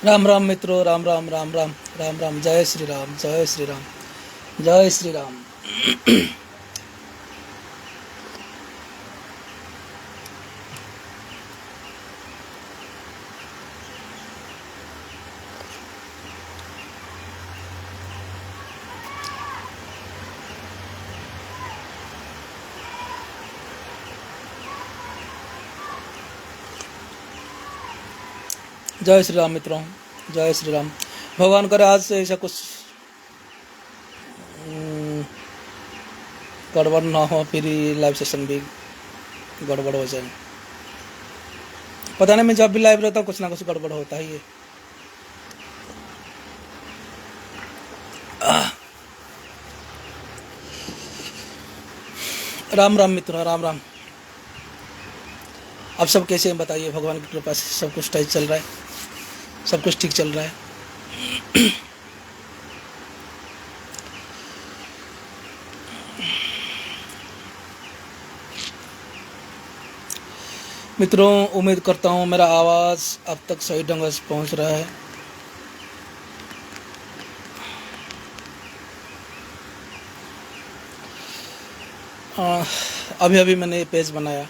राम राम मित्रों, राम राम राम राम राम राम। जय श्री राम, जय श्री राम, जय श्री राम। जय श्री राम मित्रों, जय श्री राम। भगवान करे आज से ऐसा कुछ गड़बड़ ना हो, फिर लाइव सेशन भी गड़बड़ हो जाए। पता नहीं, मैं जब भी लाइव रहता हूँ कुछ ना कुछ गड़बड़ होता ही है। राम राम मित्रों, राम राम। आप सब कैसे हैं बताइए? भगवान की कृपा से सब कुछ ठीक चल रहा है, सब कुछ ठीक चल रहा है। मित्रों, उम्मीद करता हूँ मेरा आवाज़ अब तक सही ढंग से पहुँच रहा है। अभी अभी मैंने ये पेज बनाया।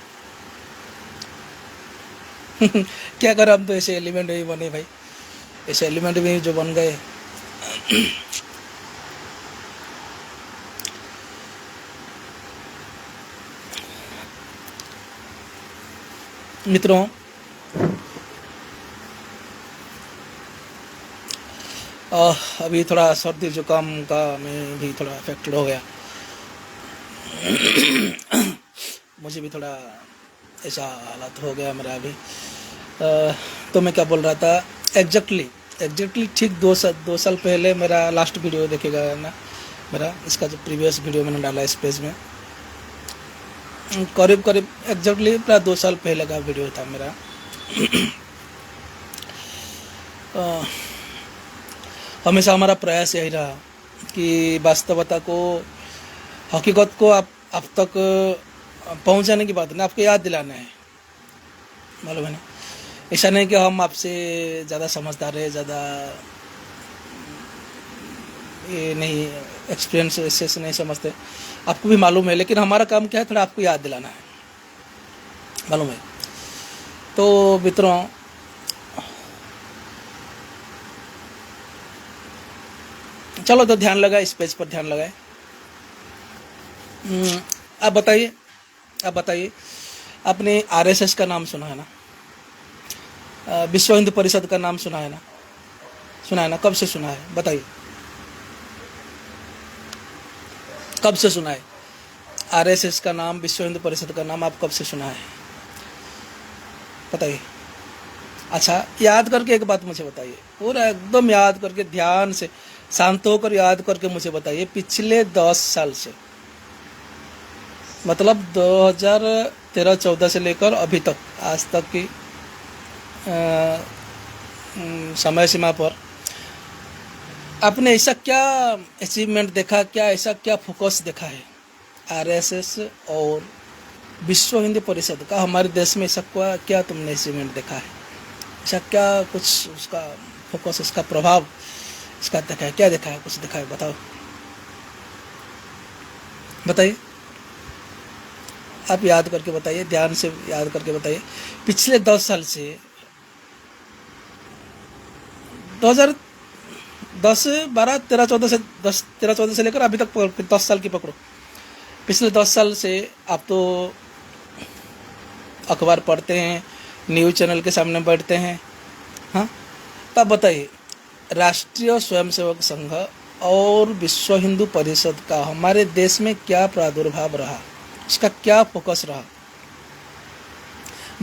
क्या करें, हम तो ऐसे एलिमेंट भी बने भाई, ऐसे एलिमेंट भी जो बन गए। मित्रों, अभी थोड़ा सर्दी जुकाम का मैं भी थोड़ा अफेक्टेड हो गया। मुझे भी थोड़ा ऐसा हालत हो गया मेरा अभी। तो मैं क्या बोल रहा था, एग्जैक्टली ठीक 2 साल पहले मेरा लास्ट वीडियो देखेगा ना, मेरा इसका जो प्रीवियस वीडियो मैंने डाला इस पेज में, करीब करीब एग्जैक्टली प्राय 2 साल पहले का वीडियो था मेरा। हमेशा हमारा प्रयास यही रहा कि वास्तवता को, हकीकत को आप तक पहुंचाने की बात नहीं, आपको याद दिलाना है, मालूम है ना। ऐसा नहीं कि हम आपसे ज़्यादा समझदार है, ज़्यादा ये नहीं, एक्सपीरियंस ऐसे नहीं समझते, आपको भी मालूम है। लेकिन हमारा काम क्या है, थोड़ा आपको याद दिलाना है, मालूम है। तो मित्रों, चलो तो ध्यान लगाए, इस पेज पर ध्यान लगाए। आप बताइए, आपने आरएसएस का नाम सुना है ना? विश्व हिंदू परिषद का नाम सुना है ना? कब से सुना है बताइए? कब से सुना है आरएसएस का नाम, विश्व हिंदू परिषद का नाम? आप कब से सुना है बताइए? अच्छा, याद करके एक बात मुझे बताइए, पूरा एकदम याद करके, ध्यान से, शांत होकर याद करके मुझे बताइए। पिछले 10 साल से, मतलब 2013-14 से लेकर अभी तक, आज तक की समय सीमा पर आपने ऐसा क्या अचीवमेंट देखा, क्या ऐसा क्या फोकस देखा है आरएसएस और विश्व हिंदू परिषद का हमारे देश में? ऐसा क्या तुमने अचीवमेंट देखा है? ऐसा क्या कुछ उसका फोकस, इसका प्रभाव इसका देखा है? क्या देखा है, कुछ देखा है? बताओ, बताइए। आप याद करके बताइए, ध्यान से याद करके बताइए। पिछले 10 साल से, 2010, 12, 13, 14 से, 13-14 से लेकर अभी तक 10 साल की पकड़ो। पिछले 10 साल से आप तो अखबार पढ़ते हैं, न्यूज़ चैनल के सामने बैठते हैं, हाँ? तब बताइए, राष्ट्रीय स्वयंसेवक संघ और विश्व हिंदू परिषद का हमारे देश में क्या प्रादुर्भाव रहा, इसका क्या फोकस रहा?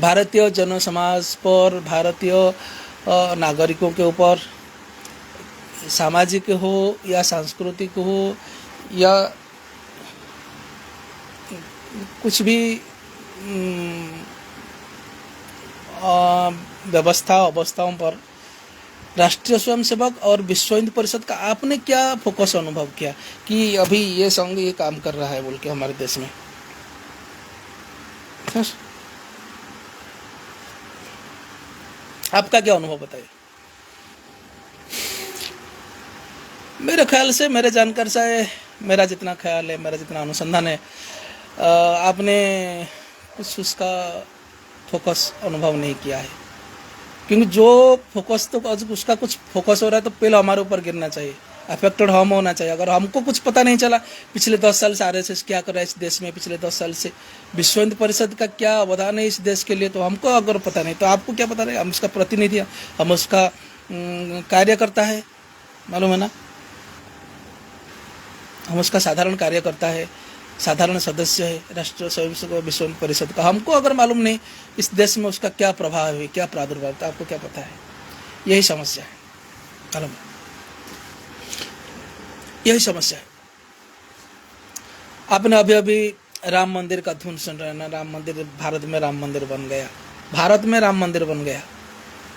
भारतीय जन समाज पर, भारतीय नागरिकों के ऊपर, सामाजिक हो या सांस्कृतिक हो या कुछ भी अवस्थाओं पर, राष्ट्रीय स्वयंसेवक और विश्व हिंदू परिषद का आपने क्या फोकस अनुभव किया कि अभी ये संघ ये काम कर रहा है बोल के हमारे देश में? आपका क्या अनुभव बताइए? मेरे ख्याल से, मेरे जानकार से, मेरा जितना ख्याल है, मेरा जितना अनुसंधान है, आपने कुछ उसका फोकस अनुभव नहीं किया है। क्योंकि जो फोकस, तो उसका कुछ फोकस हो रहा है तो पहले हमारे ऊपर गिरना चाहिए, अफेक्टेड हम होना चाहिए। अगर हमको कुछ पता नहीं चला पिछले 10 साल से आरएसएस क्या कर रहा है इस देश में, पिछले 10 साल से विश्व हिंदू परिषद का क्या अवदान है इस देश के लिए, तो हमको अगर पता नहीं तो आपको क्या पता रहेगा। हम उसका प्रतिनिधि, हम उसका कार्यकर्ता है, मालूम है ना, हम उसका साधारण कार्यकर्ता है, साधारण सदस्य है राष्ट्रीय स्वयंसेवक विश्व हिंदू परिषद का। हमको अगर मालूम नहीं इस देश में उसका क्या प्रभाव है, क्या प्रादुर्भाव, तो आपको क्या पता है। यही समस्या है, मालूम है, यही समस्या है। आपने अभी अभी राम मंदिर का धुन सुन रहे हैं ना, राम मंदिर, भारत में राम मंदिर बन गया, भारत में राम मंदिर बन गया।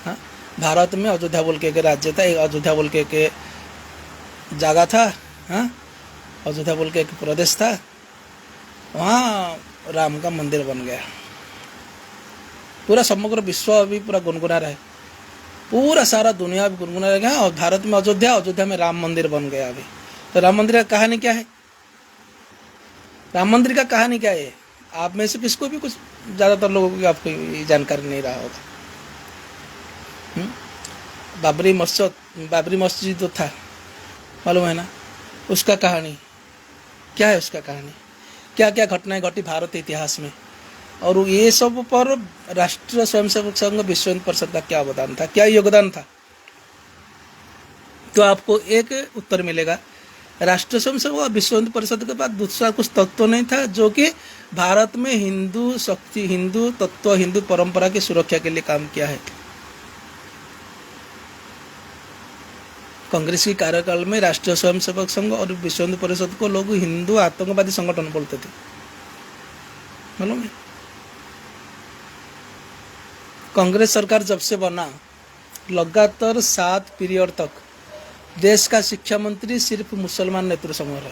हाँ, भारत में अयोध्या बोल के राज्य था, एक अयोध्या बोल के जगह था, हाँ, अयोध्या बोल के एक प्रदेश था, वहाँ राम का मंदिर बन गया। पूरा समग्र विश्व अभी पूरा गुनगुना रहा है, पूरा सारा दुनिया भी गुनगुना रहेगा। और भारत में अयोध्या, अयोध्या में राम मंदिर बन गया अभी। तो राम मंदिर का कहानी क्या है, राम मंदिर का कहानी क्या है, आप में से किसको भी कुछ, ज़्यादातर लोगों को आपको ये जानकारी नहीं रहा होगा। बाबरी मस्जिद जो था, मालूम है ना, उसका कहानी क्या है, उसका कहानी क्या क्या घटनाएं घटी भारत इतिहास में, और ये सब पर राष्ट्रीय स्वयंसेवक संघ विश्व हिंदू परिषद का क्या अवदान था, क्या योगदान था। तो आपको एक उत्तर मिलेगा, राष्ट्रीय स्वयंसेवक और विश्व हिंदू परिषद के बाद दूसरा कुछ तत्व नहीं था जो कि भारत में हिंदू शक्ति, हिंदू तत्व, हिंदू परंपरा की सुरक्षा के लिए काम किया है। कांग्रेस की कार्यकाल में राष्ट्रीय स्वयंसेवक संघ और विश्व हिंदू परिषद को लोग हिंदू आतंकवादी संगठन बोलते थे, मालूम है। कांग्रेस सरकार जब से बना, लगातार 7 पीरियड तक देश का शिक्षा मंत्री सिर्फ मुसलमान नेतृत्व समूह रहे।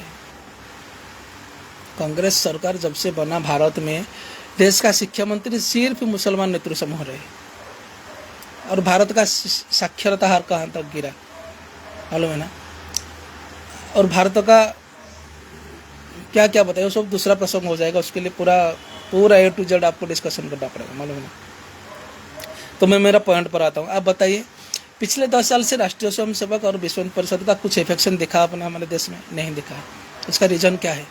कांग्रेस सरकार जब से बना भारत में, देश का शिक्षा मंत्री सिर्फ मुसलमान नेतृत्व समूह रहे, और भारत का साक्षरता हार कहाँ तक गिरा, मालूम है ना। और भारत का क्या क्या बताइए, वो सब दूसरा प्रसंग हो जाएगा, उसके लिए पूरा A to Z आपको डिस्कशन करना पड़ेगा, मालूम है ना। तो मैं मेरा पॉइंट पर आता हूँ। आप बताइए, पिछले 10 साल से राष्ट्रीय स्वयंसेवक और विश्व हिंदू परिषद का कुछ इफेक्शन दिखा आपने हमारे देश में? नहीं दिखा है। इसका रीजन क्या है?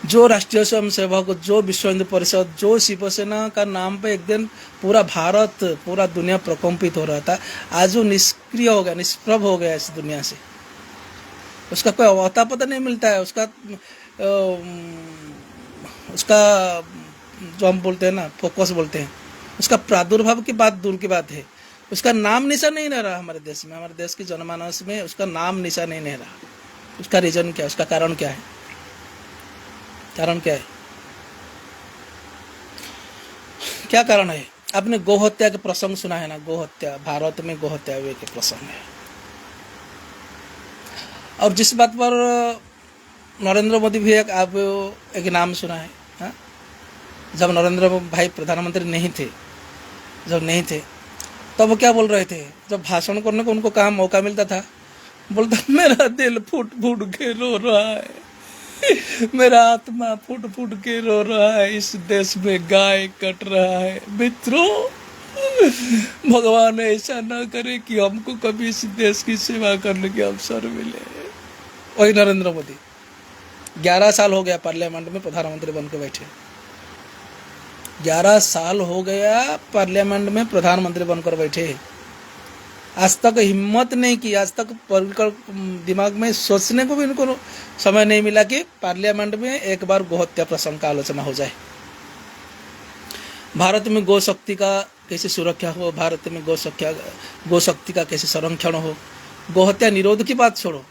जो राष्ट्रीय स्वयंसेवक, जो विश्व हिंदू परिषद, जो शिवसेना का नाम पे एक दिन पूरा भारत, पूरा दुनिया प्रकंपित हो रहा था, आज वो निष्क्रिय हो गया, निष्प्रभ हो गया इस दुनिया से। उसका कोई अता पता नहीं मिलता है। उसका जो हम बोलते हैं ना, फोकस बोलते हैं, उसका प्रादुर्भाव की बात दूर की बात है, उसका नाम निशान नहीं रह रहा हमारे देश में, हमारे देश की जनमानस में उसका नाम निशान नहीं रहा। उसका रीजन क्या है? उसका कारण क्या है? कारण क्या है? क्या कारण है? आपने गौ हत्या के प्रसंग सुना है ना? गौ हत्या, भारत में गौ हत्या हुए के प्रसंग है। और जिस बात पर नरेंद्र मोदी भी एक नाम सुना है, हाँ? जब नरेंद्र भाई प्रधानमंत्री नहीं थे, तब वो क्या बोल रहे थे? जब भाषण करने को उनको कहाँ मौका मिलता था, बोलता मेरा दिल फूट फूट के रो रहा है, मेरा आत्मा फूट फूट के रो रहा है, इस देश में गाय कट रहा है। मित्रों, भगवान ऐसा ना करे कि हमको कभी इस देश की सेवा करने के अवसर मिले। वही नरेंद्र मोदी 11 साल हो गया पार्लियामेंट में प्रधानमंत्री बन के बैठे। 11 साल हो गया पार्लियामेंट में प्रधानमंत्री बनकर बैठे। आज तक हिम्मत नहीं की, आज तक दिमाग में सोचने को भी इनको समय नहीं मिला कि पार्लियामेंट में एक बार गोहत्या प्रसंग का आलोचना हो जाए। भारत में गौ शक्ति का कैसे सुरक्षा हो, भारत में गौ शक्ति का कैसे संरक्षण हो, गोहत्या निरोध की बात छोड़ो।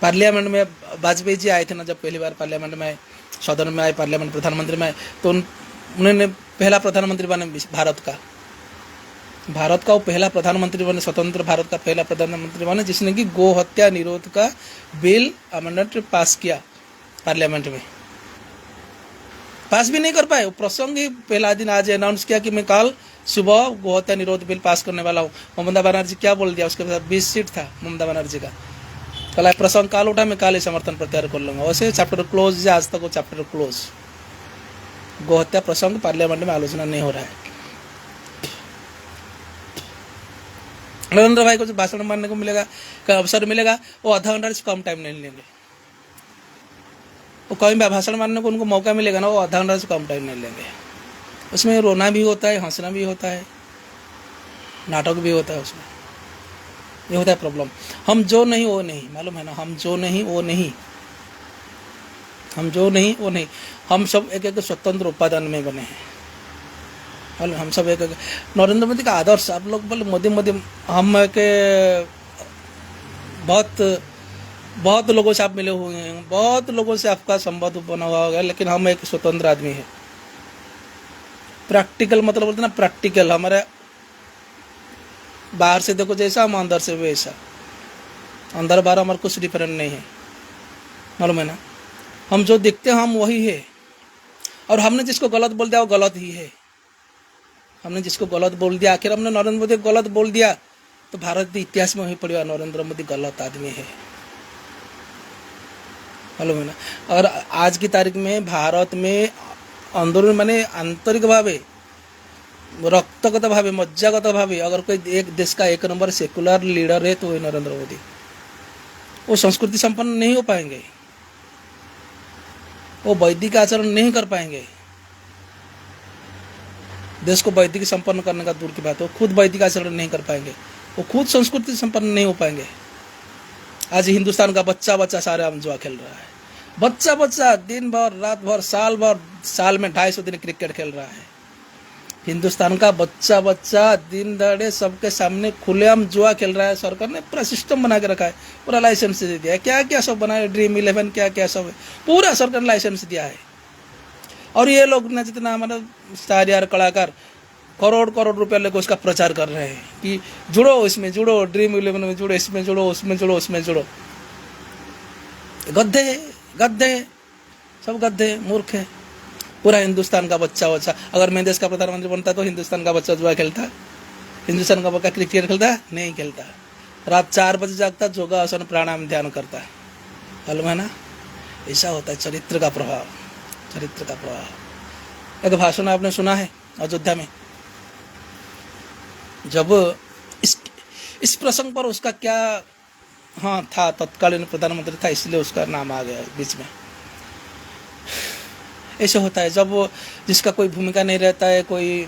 पार्लियामेंट में वाजपेयी जी आए थे ना, जब पहली बार पार्लियामेंट में आए, सदन में आए, पार्लियामेंट प्रधानमंत्री में आए, तो उन्होंने पहला प्रधानमंत्री बने भारत का वो पहला प्रधानमंत्री बने, स्वतंत्र भारत का पहला प्रधानमंत्री बने जिसने कि गौ हत्या निरोध का बिल अमेंडमेंट पास किया पार्लियामेंट में। पास भी नहीं कर पाए। वो प्रसंग ही पहला दिन आज अनाउंस किया कि मैं कल सुबह गोहत्या निरोध बिल पास करने वाला हूँ। ममता बनर्जी क्या बोल दिया, उसके बाद 20 सीट था ममता बनर्जी का। कल प्रसंग काल उठा, मैं काल ही समर्थन प्रत्याहार कर लूंगा। वैसे चैप्टर क्लोज, आज तक वो चैप्टर क्लोज। गोहत्या प्रसंग पार्लियामेंट में आलोचना नहीं हो रहा है। नरेंद्र भाई को जो भाषण मारने को मिलेगा, का अवसर मिलेगा, वो आधा घंटा से कम टाइम नहीं लेंगे। वो कहीं भी भाषण मारने को उनको मौका मिलेगा ना, वो आधा घंटा से कम टाइम नहीं लेंगे। उसमें रोना भी होता है, हंसना भी होता है, नाटक भी होता है उसमें। ये होता है प्रॉब्लम। हम जो नहीं वो नहीं, मालूम है ना, हम जो नहीं वो नहीं, हम जो नहीं वो नहीं। हम सब एक एक स्वतंत्र उपादान में बने हैं। हम सब एक नरेंद्र मोदी का आदर्श, आप लोग बोले मोदी मोदी, हम के बहुत लोगों से आप मिले हुए हैं, बहुत लोगों से आपका संबंध बना हुआ होगा, लेकिन हम एक स्वतंत्र आदमी है। प्रैक्टिकल मतलब बोलते ना, प्रैक्टिकल। हमारे बाहर से देखो जैसा, हम अंदर से वैसा। अंदर बाहर हमारा कुछ डिफरेंट नहीं है, मालूम है ना। हम जो दिखते हैं हम वही है, और हमने जिसको गलत बोल दिया वो गलत ही है। हमने जिसको गलत बोल दिया, आखिर हमने नरेंद्र मोदी को गलत बोल दिया, तो भारत के इतिहास में वही पड़ेगा, नरेंद्र मोदी गलत आदमी है, मालूम है ना। अगर आज की तारीख में भारत में अंदरूनी माने आंतरिक भावे, रक्तगत भावे, मज्जागत भावे अगर कोई एक देश का एक नंबर सेकुलर लीडर है तो वही नरेंद्र मोदी। वो संस्कृति संपन्न नहीं हो पाएंगे, वो वैदिक आचरण नहीं कर पाएंगे। देश को वैदिक संपन्न करने का दूर की बात है, वो खुद वैदिक आचरण नहीं कर पाएंगे, वो खुद संस्कृति संपन्न नहीं हो पाएंगे। आज हिंदुस्तान का बच्चा बच्चा सारे हम जुआ खेल रहा है, बच्चा बच्चा दिन भर रात भर साल भर, साल में 250 दिन क्रिकेट खेल रहा है। हिंदुस्तान का बच्चा बच्चा दिन दहाड़े सबके सामने खुलेआम जुआ खेल रहा है। सरकार ने पूरा सिस्टम बना के रखा है, पूरा लाइसेंस दे दिया है, क्या क्या सब बना है, ड्रीम 11 क्या क्या सब है, पूरा सरकार ने लाइसेंस दिया है। और ये लोग ना जितना हमारा स्टार यार कलाकार करोड़ करोड़ रुपया लेकर उसका प्रचार कर रहे हैं कि जुड़ो इसमें, जुड़ो ड्रीम 11 में, जुड़ो इसमें, जुड़ो उसमें, जुड़ो उसमें, जुड़ो। गद्दे गद्दे सब गद्दे, मूर्ख है। पूरा हिंदुस्तान का बच्चा बच्चा, अगर मैं देश का प्रधानमंत्री बनता तो हिंदुस्तान का बच्चा जुआ खेलता, हिंदुस्तान का बच्चा क्रिकेट खेलता नहीं खेलता, रात 4 बजे जागता, योगासन प्राणायाम ध्यान करता, मालूम है ना। ऐसा होता है चरित्र का प्रभाव, चरित्र का प्रभाव। एक भाषण आपने सुना है अयोध्या में, जब इस प्रसंग पर उसका क्या हाँ था, तत्कालीन प्रधानमंत्री था इसलिए उसका नाम आ गया बीच में। ऐसे होता है जब जिसका कोई भूमिका नहीं रहता है, कोई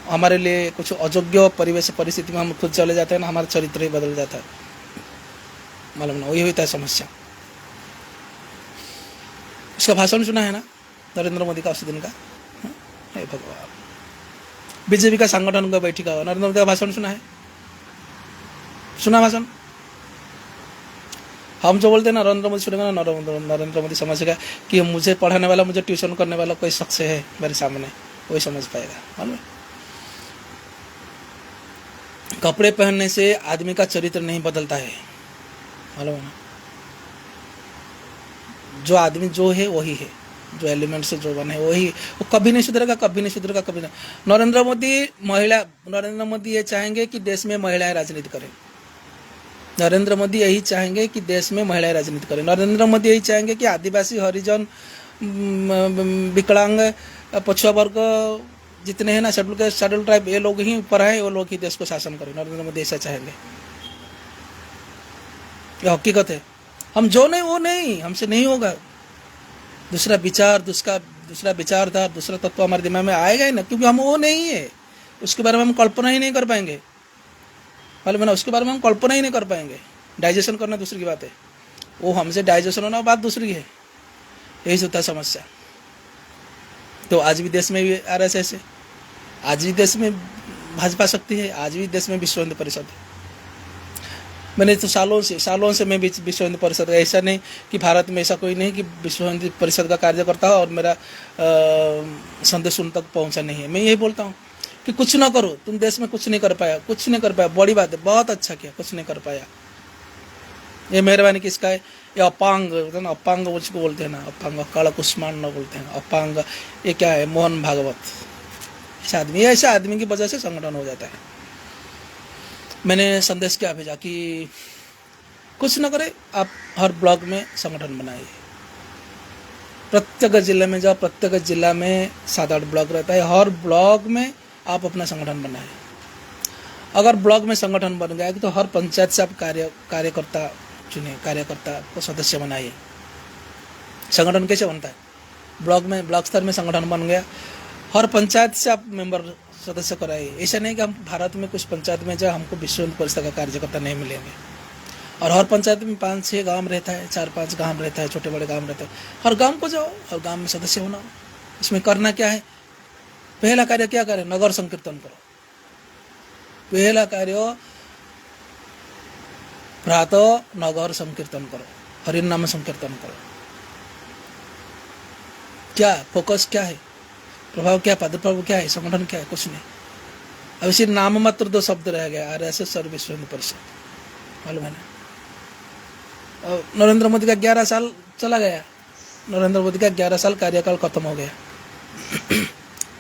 हमारे लिए कुछ अयोग्य परिवेश परिस्थिति में हम खुद चले जाते हैं ना, हमारा चरित्र ही बदल जाता है, मालूम ना। वही होता है समस्या। उसका भाषण सुना है ना नरेंद्र मोदी का उस दिन का, हे भगवान। बीजेपी का संगठन का बैठिका हो, नरेंद्र मोदी का भाषण सुना है, सुना भाषण। हम जो बोलते हैं नरेंद्र मोदी सुनेगा ना, नरेंद्र मोदी समझेगा कि मुझे पढ़ाने वाला, मुझे ट्यूशन करने वाला कोई शख्स है मेरे सामने, वही समझ पाएगा, मालूम है। कपड़े पहनने से आदमी का चरित्र नहीं बदलता है, मालूम है ना। जो आदमी जो है वही है, जो एलिमेंट से जो बने वही, वो कभी नहीं सुधरेगा, कभी नहीं सुधरेगा, कभी नहीं। नरेंद्र मोदी ये चाहेंगे कि देश में महिलाएं राजनीति करें। नरेंद्र मोदी यही चाहेंगे कि देश में महिलाएं राजनीति करें। नरेंद्र मोदी यही चाहेंगे कि आदिवासी, हरिजन, विकलांग, पछुआ वर्ग जितने हैं ना, शेड्यूल ट्राइब, ये लोग ही ऊपर हैं, वो लोग ही देश को शासन करें। नरेंद्र मोदी ऐसा चाहेंगे, ये हकीकत है। हम जो नहीं वो नहीं, हमसे नहीं होगा। दूसरा विचार, दूसरा विचारधारा, दूसरा तत्व हमारे दिमाग में आएगा ही ना, क्योंकि हम वो नहीं है। उसके बारे में हम कल्पना ही नहीं कर पाएंगे, मालूम है ना। उसके बारे में हम कल्पना ही नहीं कर पाएंगे। डाइजेशन करना दूसरी की बात है, वो हमसे डाइजेशन होना बात दूसरी है। यही होता है समस्या। तो आज भी देश में भी RSS है, आज भी देश में भाजपा शक्ति है, आज भी देश में विश्व हिंदू परिषद है। मैंने तो सालों से मैं विश्व हिंदू परिषद, ऐसा नहीं कि भारत में ऐसा कोई नहीं कि विश्व हिंदू परिषद का कार्य करता हो और मेरा संदेश उन तक पहुंचा नहीं है। मैं यही बोलता हूँ कि कुछ ना करो, तुम देश में कुछ नहीं कर पाया, कुछ नहीं कर पाया, बड़ी बात है, बहुत अच्छा किया, कुछ नहीं कर पाया। ये मेहरबानी किसका है? ये अपांग होता है ना, अपांग उसको बोलते हैं ना, अपांग काला कुष्मांड बोलते हैं अपांग। ये क्या है? मोहन भागवत। ऐसे आदमी की वजह से संगठन हो जाता है। मैंने संदेश क्या भेजा कि कुछ न करे, आप हर ब्लॉक में संगठन बनाइए। प्रत्येक जिले में जाओ, प्रत्येक जिला में 7-8 ब्लॉक रहता है, हर ब्लॉक में आप अपना संगठन बनाए। अगर ब्लॉक में संगठन बन गया तो हर पंचायत से आप कार्यकर्ता चुनिए, कार्यकर्ता को सदस्य बनाइए। संगठन कैसे बनता है? ब्लॉक में, ब्लॉक स्तर में संगठन बन गया, हर पंचायत से आप मेंबर सदस्य कराइए। ऐसा नहीं कि हम भारत में कुछ पंचायत में जाए हमको विश्व हिंदू परिषद का कार्यकर्ता नहीं मिलेंगे, और हर पंचायत में 5-6 गांव रहता है, 4-5 गांव रहता है, छोटे बड़े गांव रहते हैं। हर गांव को जाओ, हर गांव में सदस्य होना। इसमें करना क्या है? पहला कार्य क्या करें? नगर संकीर्तन करो। पहला कार्य प्रातः नगर संकीर्तन करो, हरि नाम संकीर्तन करो। क्या फोकस क्या है? प्रभाव क्या, प्रादुर्भाव क्या है, संगठन क्या है? कुछ नहीं। अब इसी नाम मात्र 2 शब्द रह गया, RSS और विश्व हिंदू परिषद, मालूम है ना। नरेंद्र मोदी का 11 साल चला गया, नरेंद्र मोदी का 11 साल कार्यकाल खत्म हो गया।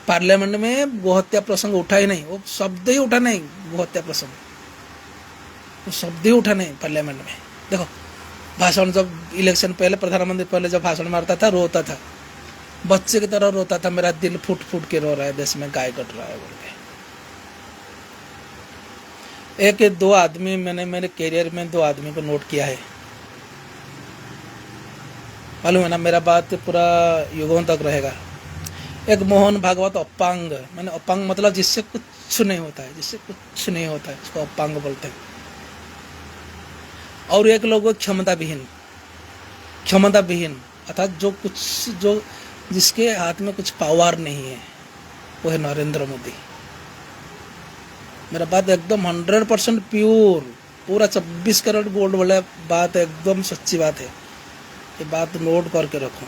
पार्लियामेंट में गोहत्या प्रसंग उठा ही नहीं, वो शब्द ही उठा नहीं, गोहत्या प्रसंग, वो शब्द ही उठा नहीं पार्लियामेंट में। देखो भाषण, जब इलेक्शन पहले प्रधानमंत्री पहले जब भाषण मारता था, रोता था, बच्चे की तरह रोता था, मेरा दिल फूट फूट के रो रहा है, देश में गाय कट रहा है बोल के। एक 2 आदमी मैंने मेरे कैरियर में 2 आदमी को नोट किया है, मालूम है ना। मेरा बात पूरा युगों तक रहेगा। एक मोहन भागवत अपांग, मैंने अपांग मतलब जिससे कुछ नहीं होता है, जिससे कुछ नहीं होता है, उसको अपांग बोलते हैं। और एक लोग क्षमता विहीन, क्षमता विहीन अर्थात जो जिसके हाथ में कुछ पावर नहीं है, वो है नरेंद्र मोदी। मेरा बात एकदम 100% प्योर, पूरा 24 कैरेट गोल्ड वाला बात, एकदम सच्ची बात है। ये बात नोट करके रखो।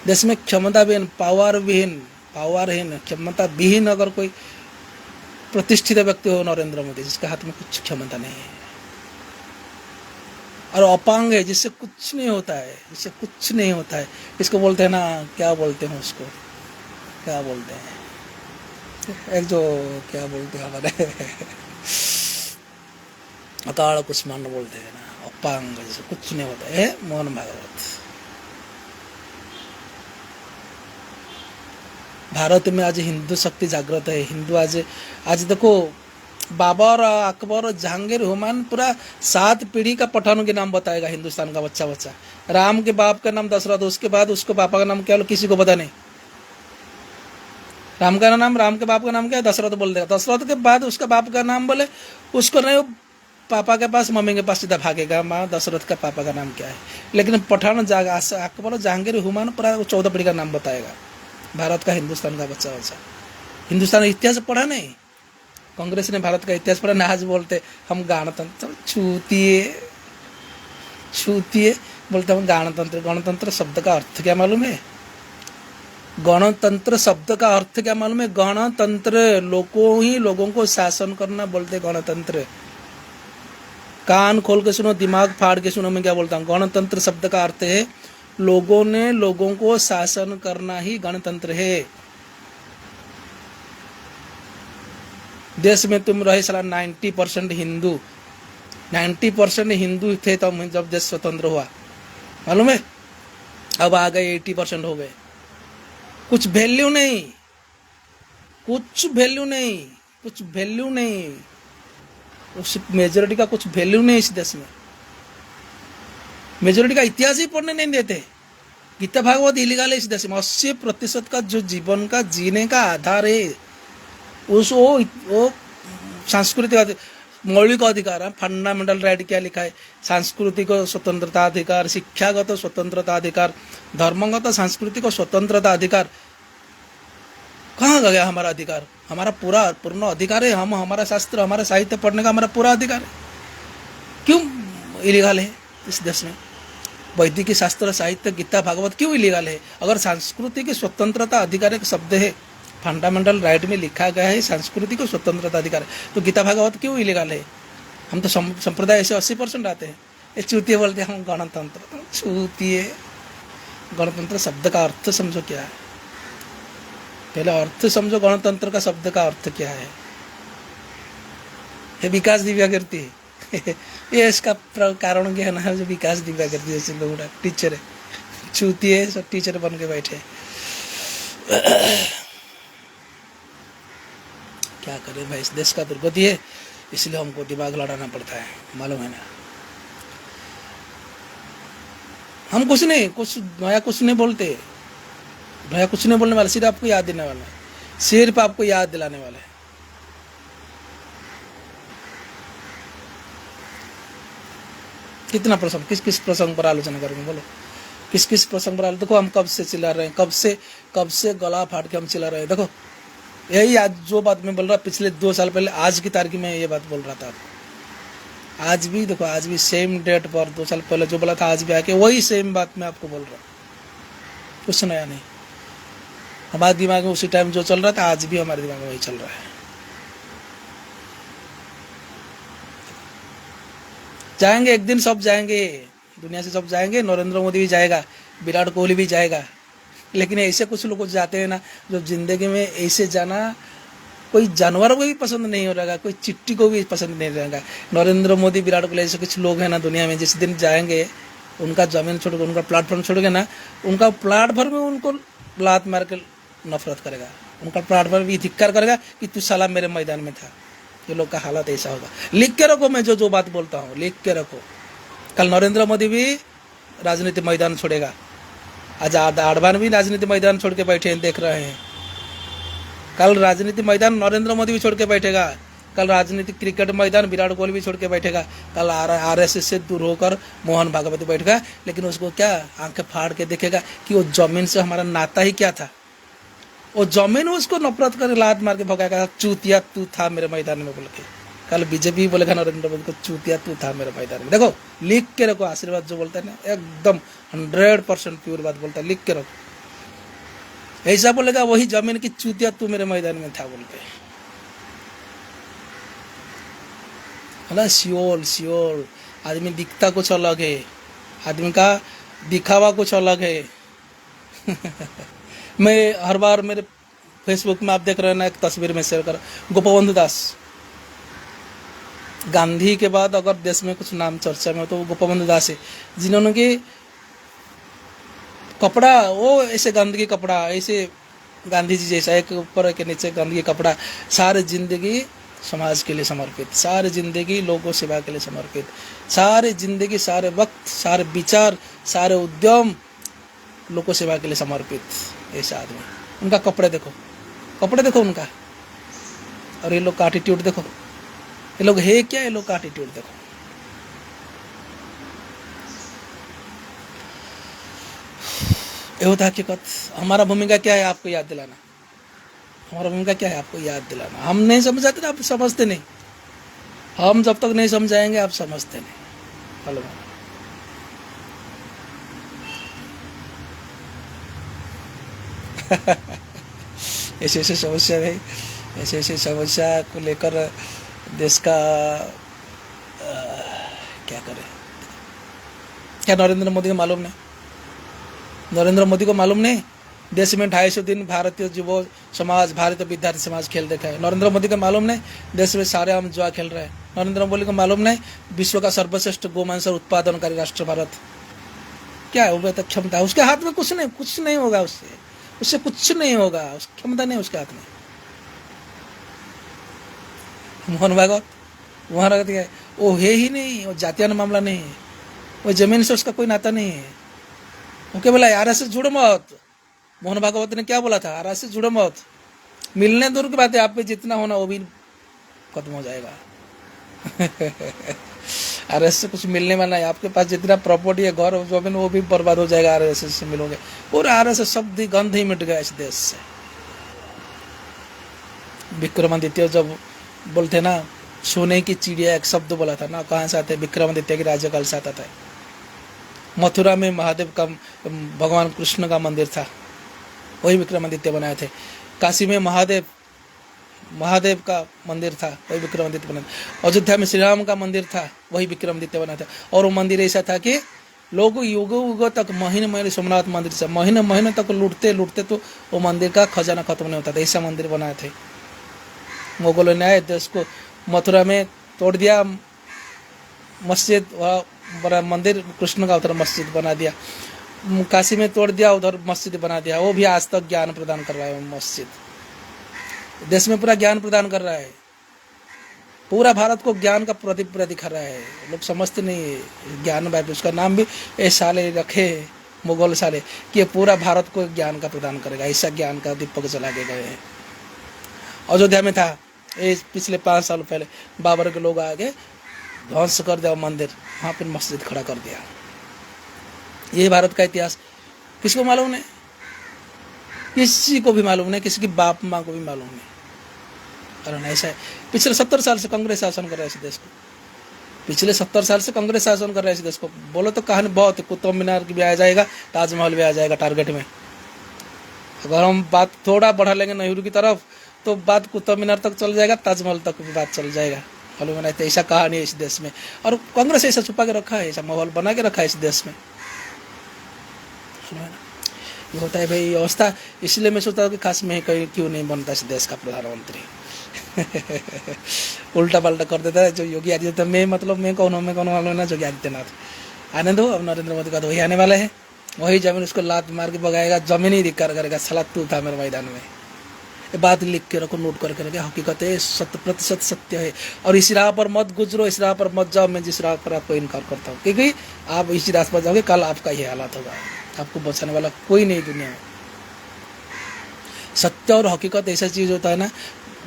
देश में क्षमता विहीन, पावरहीन, क्षमता विहीन अगर कोई प्रतिष्ठित व्यक्ति हो, नरेंद्र मोदी, जिसके हाथ में कुछ क्षमता नहीं है। और अपांग है, जिससे कुछ नहीं होता है, जिससे कुछ नहीं होता है। इसको बोलते हैं ना, क्या बोलते हैं उसको, क्या बोलते हैं, एक जो क्या बोलते हैं हमारे अकाल कुष्मांड बोलते हैं ना, अपांग, जिससे कुछ नहीं होता है, मोहन भागवत। भारत में आज हिंदू शक्ति जागृत है। हिंदू आज देखो, बाबर, अकबर, जहांगीर, हुमायूं, पूरा 7 पीढ़ी का पठानों के नाम बताएगा हिंदुस्तान का बच्चा। राम के बाप का नाम दशरथ, उसके बाद उसको पापा का नाम क्या, किसी को पता नहीं। राम के बाप का नाम क्या है, दशरथ बोल देगा। दशरथ के बाद उसका बाप का नाम बोले, उसको नहीं, पापा के पास, मम्मी के पास सीधा भागेगा, माँ दशरथ का पापा का नाम क्या है। लेकिन पठान, अकबर, जहांगीर, हुमायूं, पूरा 14 पीढ़ी का नाम बताएगा। भारत का, हिंदुस्तान का बच्चा। हिंदुस्तान इतिहास पढ़ा नहीं, कांग्रेस ने भारत का इतिहास पढ़ा। आज बोलते हम गणतंत्र, छूतिए बोलते हम गणतंत्र। गणतंत्र शब्द का अर्थ क्या मालूम है? गणतंत्र शब्द का अर्थ क्या मालूम है? गणतंत्र, लोगों को शासन करना बोलते गणतंत्र। कान खोल के सुनो, दिमाग फाड़ के सुनो, मैं क्या बोलता हूँ। गणतंत्र शब्द का अर्थ है लोगों को शासन करना ही गणतंत्र है। देश में तुम रहे साला 90% हिंदू, 90% हिंदू थे तब जब देश स्वतंत्र हुआ, मालूम है। अब आ गए 80% हो गए। कुछ वैल्यू नहीं, कुछ वैल्यू नहीं। उस मेजोरिटी का कुछ वैल्यू नहीं इस देश में। मेजोरिटी का इतिहास ही पढ़ने नहीं देते। गीता भागवत इलीगल है इस देश में। 80% का जो जीवन का जीने का आधार है, वो सांस्कृतिक मौलिक अधिकार है। फंडामेंटल राइट क्या लिखा है? सांस्कृतिक स्वतंत्रता अधिकार, शिक्षागत स्वतंत्रता अधिकार, धर्मगत सांस्कृतिक स्वतंत्रता अधिकार। कहाँ गया हमारा अधिकार? हमारा पूर्ण अधिकार है। हमारा शास्त्र, हमारा साहित्य पढ़ने का हमारा पूरा अधिकार है। क्यों इलीगल है इस देश में? वैदिक शास्त्र, साहित्य, गीता भागवत क्यों इलीगल है? अगर सांस्कृतिक स्वतंत्रता अधिकार एक शब्द है, फंडामेंटल राइट में लिखा गया है सांस्कृतिक स्वतंत्रता अधिकार, तो गीता भागवत क्यों इलीगल है? हम तो संप्रदाय ऐसे 80% आते हैं। ये चूतिए बोलते हैं हम गणतंत्र, चूतिए। गणतंत्र शब्द का अर्थ समझो क्या है, पहले अर्थ समझो, गणतंत्र का शब्द का अर्थ क्या है। ये विकास दिव्याकृति ये इसका कारण क्या है ना, जो विकास दिव्याकृति जैसे लोग टीचर है, चूतिए सब टीचर बन के बैठे। क्या करें भाई, इस देश का दुर्गति है, इसलिए हमको दिमाग लड़ाना पड़ता है, मालूम है ना। हम कुछ नया कुछ नहीं बोलते, नया कुछ नहीं बोलने वाले, सिर्फ आपको याद देने वाला है, सिर्फ आपको याद दिलाने वाला है। कितना प्रसंग, किस किस प्रसंग पर आलोचना करेंगे बोलो, किस किस प्रसंग पर देखो हम कब से चिल्ला रहे हैं, कब से गला फाड़ के हम चिल्ला रहे हैं। देखो यही आज जो बात मैं बोल रहा, पिछले 2 साल पहले आज की तारीख में ये बात बोल रहा था, आज भी देखो, आज भी सेम डेट पर 2 साल पहले जो बोला था, आज भी आके वही सेम बात मैं आपको बोल रहा हूँ, कुछ नया नहीं। हमारे दिमाग में उसी टाइम जो चल रहा था, आज भी हमारे दिमाग में वही चल रहा है। जाएंगे एक दिन, सब जाएंगे, दुनिया से सब जाएंगे, नरेंद्र मोदी भी जाएगा, विराट कोहली भी जाएगा, लेकिन ऐसे कुछ लोग जाते हैं ना, जो जिंदगी में ऐसे जाना कोई जानवर को भी पसंद नहीं हो रहेगा, कोई चिट्टी को भी पसंद नहीं रहेगा। नरेंद्र मोदी, विराट कोहली ऐसे कुछ लोग हैं ना दुनिया में, जिस दिन जाएंगे उनका जमीन छोड़ के, उनका प्लेटफॉर्म छोड़ के ना, उनका प्लेटफॉर्म में उनको लात मार के नफरत करेगा, उनका प्लेटफॉर्म भी धिक्कार करेगा कि तू साला मेरे मैदान में था। ये लोग का हालत ऐसा होगा। लिख के रखो, मैं जो बात बोलता हूँ लिख के रखो। कल नरेंद्र मोदी भी राजनीति मैदान छोड़ेगा, आज आडवाणी भी राजनीति मैदान छोड़ के बैठे हैं, देख रहे हैं। कल राजनीति मैदान नरेंद्र मोदी भी छोड़ के बैठेगा, कल राजनीतिक क्रिकेट मैदान विराट कोहली भी छोड़ के बैठेगा, कल आरएसएस से दूर होकर मोहन भागवत बैठेगा, लेकिन उसको क्या आंखें फाड़ के देखेगा कि वो जमीन से हमारा नाता ही क्या था। वो जमीन उसको नफरत कर लात मार के भगाएगा, चूतिया तू था मेरे मैदान में बोल के। कल बीजेपी बोलेगा नरेंद्र मोदी को, चूतिया तू था मेरे मैदान में। देखो लिख के रखो, आशीर्वाद जो बोलता है ना, एकदम 100% प्योर बात बोलता है, लिख के रखो। ऐसा बोलेगा वही जमीन की, चूतिया तू मेरे मैदान में था बोल के। है सियोल आदमी दिखता कुछ अलग है, आदमी का दिखावा कुछ अलग है। मैं हर बार मेरे फेसबुक में आप देख रहे हैं ना, एक तस्वीर में शेयर कर, गोपबंधु दास, गांधी के बाद अगर देश में कुछ नाम चर्चा में हो तो गोपबंधु दास है, जिन्होंने कि कपड़ा, वो ऐसे गंदगी कपड़ा, ऐसे गांधी जी जैसा एक ऊपर के नीचे गंदगी कपड़ा, सारे जिंदगी समाज के लिए समर्पित, सारे जिंदगी लोगों सेवा के लिए समर्पित, सारे जिंदगी, सारे वक्त, सारे विचार, सारे उद्यम लोगों सेवा के लिए समर्पित ऐसा आदमी। उनका कपड़े देखो उनका, और ये लोग का एटीट्यूड देखो, ये लोग है क्या, ये लोग का एटीट्यूड देखो। ये होता है हकीकत। हमारा भूमिका क्या है आपको याद दिलाना, हमारा भूमिका क्या है आपको याद दिलाना। हम नहीं समझाते ना, आप समझते नहीं, हम जब तक नहीं समझाएंगे आप समझते नहीं। हेलो ऐसे समस्या है, ऐसे समस्या को लेकर देश का क्या करें। क्या नरेंद्र मोदी को मालूम नहीं, नरेंद्र मोदी को मालूम नहीं देश में 250 दिन भारतीय युवा समाज, भारतीय विद्यार्थी समाज खेल देखा है। नरेंद्र मोदी को मालूम नहीं देश में सारे हम जुआ खेल रहे हैं। नरेंद्र मोदी को मालूम नहीं विश्व का सर्वश्रेष्ठ गोमांस उत्पादनकारी राष्ट्र भारत क्या है, वो तक क्षमता है उसके हाथ में, कुछ नहीं होगा उससे कुछ नहीं होगा, उस क्षमता नहीं उसके हाथ में। मोहन भागवत क्या है, वो है ही नहीं, वो जातियान मामला नहीं है, वो जमीन से उसका कोई नाता नहीं है। वो क्या बोला, आरएसएस जुड़ो मत। मोहन भागवत ने क्या बोला था, आरएसएस जुड़ो मत। मिलने दूर की बात है, आप पे जितना होना वो भी खत्म हो जाएगा। आरएसएस से कुछ मिलने वाला है, आपके पास जितना प्रॉपर्टी है, घर जमीन, वो भी बर्बाद हो जाएगा आरएसएस से मिलोगे। पूरा आरएसएस शब्द गंध ही मिट गया इस देश से। विक्रमादित्य जब बोलते ना, सोने की चिड़िया एक शब्द बोला था ना, कहाँ से आते, विक्रमादित्य के राज्यकाल से आता था। मथुरा में महादेव का, भगवान कृष्ण का मंदिर था, वही विक्रमादित्य बनाए थे। काशी में महादेव महादेव का मंदिर था, वही विक्रमादित्य बना था। अयोध्या में श्री राम का मंदिर था, वही विक्रमादित्य बना था। और वो मंदिर ऐसा था कि लोग युगों युगों तक, महीने महीने सोमनाथ मंदिर से महीने महीने तक लूटते लूटते तो वो मंदिर का खजाना खत्म नहीं होता था। ऐसा मंदिर बनाए थे। मुगलों ने आए देश को, मथुरा में तोड़ दिया मस्जिद, वहाँ बड़ा मंदिर कृष्ण का उधर मस्जिद बना दिया। काशी में तोड़ दिया, उधर मस्जिद बना दिया। वो भी आज तक ज्ञान प्रदान कर रहा है। मस्जिद देश में पूरा ज्ञान प्रदान कर रहा है। पूरा भारत को ज्ञान का प्रदीप दिखा रहा है। लोग समझते नहीं ज्ञान व्यापी, उसका नाम भी ऐसे साले रखे मुगल साले कि ये पूरा भारत को ज्ञान का प्रदान करेगा। ऐसा ज्ञान का दीपक जला के गए हैं। अयोध्या में था ये पिछले 5 साल पहले, बाबर के लोग आगे ध्वंस कर दिया मंदिर, वहाँ पर मस्जिद खड़ा कर दिया। ये भारत का इतिहास किसको मालूम नहीं? किसी को भी मालूम नहीं, किसी की बाप माँ को भी मालूम नहीं। कारण ऐसा है, पिछले 70 साल से कांग्रेस शासन कर रहा है इस देश को। पिछले 70 साल से कांग्रेस शासन कर रहा है इस देश को। बोलो तो कहानी बहुत है, कुतुब मीनार भी आ जाएगा, ताजमहल भी आ जाएगा टारगेट में। अगर हम बात थोड़ा बढ़ा लेंगे नेहरू की तरफ तो बात कुतुब मीनार तक चल जाएगा, ताजमहल तक भी बात चल जाएगा। मालूम है ना? तो ऐसा कहानी है इस देश में, और कांग्रेस ऐसा छुपा के रखा है, ऐसा माहौल बना के रखा है इस देश में। ये होता है भाई अवस्था। इसलिए मैं सोचता हूँ कि खास में कहीं क्यों नहीं बनता इस देश का प्रधानमंत्री। उल्टा पल्टा कर देता है जो योगी आदित्यनाथ। मैं कौन हूँ मालूम ना, योगी आदित्यनाथ आने दो। अब नरेंद्र मोदी का तो वही आने वाला है, वही जमीन उसको लात मार के भगाएगा, जमीन ही धिक्कार करेगा। साला तू था मेरे मैदान में। ये बात लिख के रखो, नोट करके रखो, हकीकत है, 100% सत्य है। और इस राह पर मत गुजरो, इस राह पर मत जाओ। मैं जिस राह पर आपको इनकार करता हूँ, क्योंकि आप इसी रास्ते पर जाओगे, कल आपका ये हालात होगा। आपको बचाने वाला कोई नहीं दुनिया में। सत्य और हकीकत ऐसा चीज होता है ना,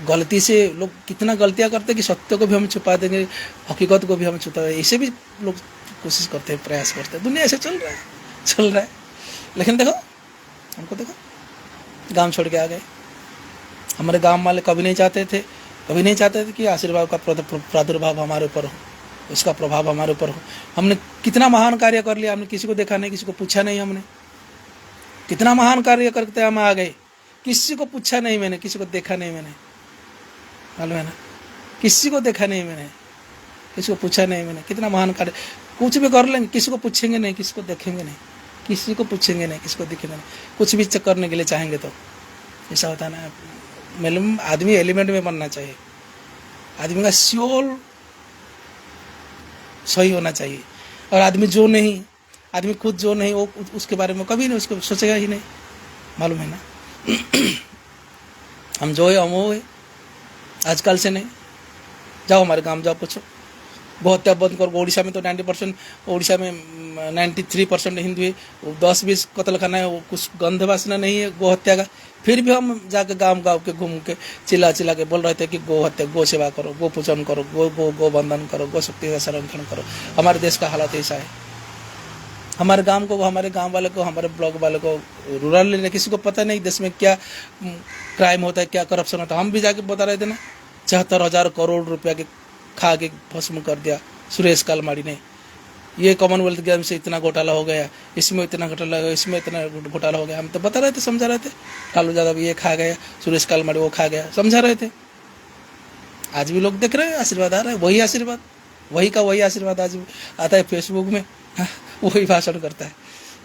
गलती से लोग कितना गलतियां करते हैं कि सत्य को भी हम छुपा देंगे, हकीकत को भी हम छुपा देंगे। इसे भी लोग कोशिश करते हैं, प्रयास करते हैं। दुनिया ऐसे चल रहा है। लेकिन देखो हमको, देखो गांव छोड़ के आ गए। हमारे गांव वाले कभी नहीं चाहते थे कि आशीर्वाद का प्रादुर्भाव हमारे ऊपर हो, उसका प्रभाव हमारे ऊपर हो। हमने कितना महान कार्य कर लिया, हमने किसी को देखा नहीं, किसी को पूछा नहीं। हमने कितना महान कार्य करते हम आ गए, किसी को पूछा नहीं मैंने, किसी को देखा नहीं मैंने। मालूम है ना? किसी को देखा नहीं मैंने, किसी को पूछा नहीं मैंने। कितना महान कार्य कुछ भी कर लेंगे, किसी को पूछेंगे नहीं, किसी को देखेंगे नहीं, किसी को पूछेंगे नहीं, किसी को देखेंगे नहीं। कुछ भी करने के लिए चाहेंगे तो ऐसा होता है ना। मालूम, आदमी एलिमेंट में बनना चाहिए। आदमी का सोल सही होना चाहिए। और आदमी खुद जो नहीं, वो उसके बारे में कभी नहीं उसको सोचेगा ही नहीं। मालूम है ना? हम जो है हम वो है। आजकल से नहीं, जाओ हमारे गांव जाओ, पूछो गो हत्या बंद करो। उड़ीसा में तो 90%, उड़ीसा में 93% हिंदू है। 10-20 कत्ल खाना है, वो कुछ गंध वासना नहीं है गो हत्या का। फिर भी हम जाके गांव के घूम के चिल्ला के बोल रहे थे कि गो हत्या, गो सेवा करो, गो पूजन करो, गो बंधन करो, गो शक्ति का संरक्षण करो। हमारे देश का हालत ऐसा है। हमारे गांव वाले को, हमारे ब्लॉक वाले को, रूरल लेने किसी को पता नहीं देश में क्या क्राइम होता है, क्या करप्शन होता है। हम भी जाके बता रहे थे ना, 74,000 करोड़ रुपया के खा के भस्म कर दिया सुरेश कालमाड़ी ने। ये कॉमनवेल्थ गेम से इतना घोटाला हो गया, इसमें इतना घोटाला हो गया, इसमें इतना घोटाला हो गया। हम तो बता रहे थे, समझा रहे थे। लालू यादव ये खा गया, सुरेश कालमाड़ी वो खा गया, समझा रहे थे। आज भी लोग देख रहे हैं, आशीर्वाद आ रहा है। वही आशीर्वाद, वही आशीर्वाद आज आता है फेसबुक में, वही भाषण करता है।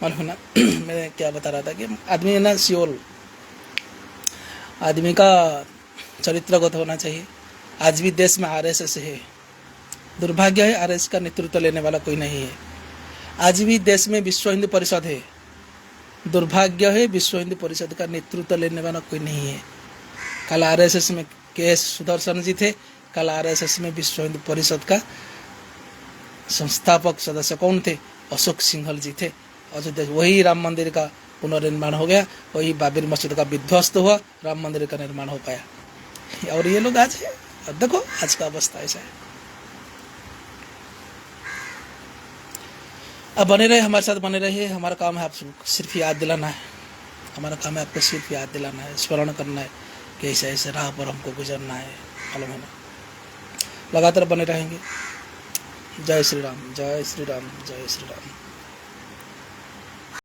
मालूम ना? मैं क्या बता रहा था कि आदमी है ना, सियोल आदमी का चरित्रगत होना चाहिए। आज भी देश में आरएसएस है। दुर्भाग्य है, आरएसएस का नेतृत्व लेने वाला कोई नहीं है। आज भी देश में विश्व हिंदू परिषद है। दुर्भाग्य है, विश्व हिंदू परिषद का नेतृत्व लेने वाला कोई नहीं है। कल आरएसएस में के.एस. सुदर्शन जी थे, कल आरएसएस में विश्व हिंदू परिषद का संस्थापक सदस्य कौन थे? अशोक सिंघल जी थे। अयोध्या वही राम मंदिर का पुनर्निर्माण हो गया, वही बाबरी मस्जिद का विध्वस्त हुआ, राम मंदिर का निर्माण हो पाया। और ये लोग आज है। अब देखो आज का अवस्था ऐसा है। अब बने रहे, हमारे साथ बने रहिए। हमारा काम है आपको सिर्फ याद दिलाना है। हमारा काम है आपको सिर्फ याद दिलाना है, स्मरण करना है कि ऐसे ऐसे राह पर हमको गुजरना है। मालूम है ना? लगातार बने रहेंगे। जय श्री राम, जय श्री राम, जय श्री राम।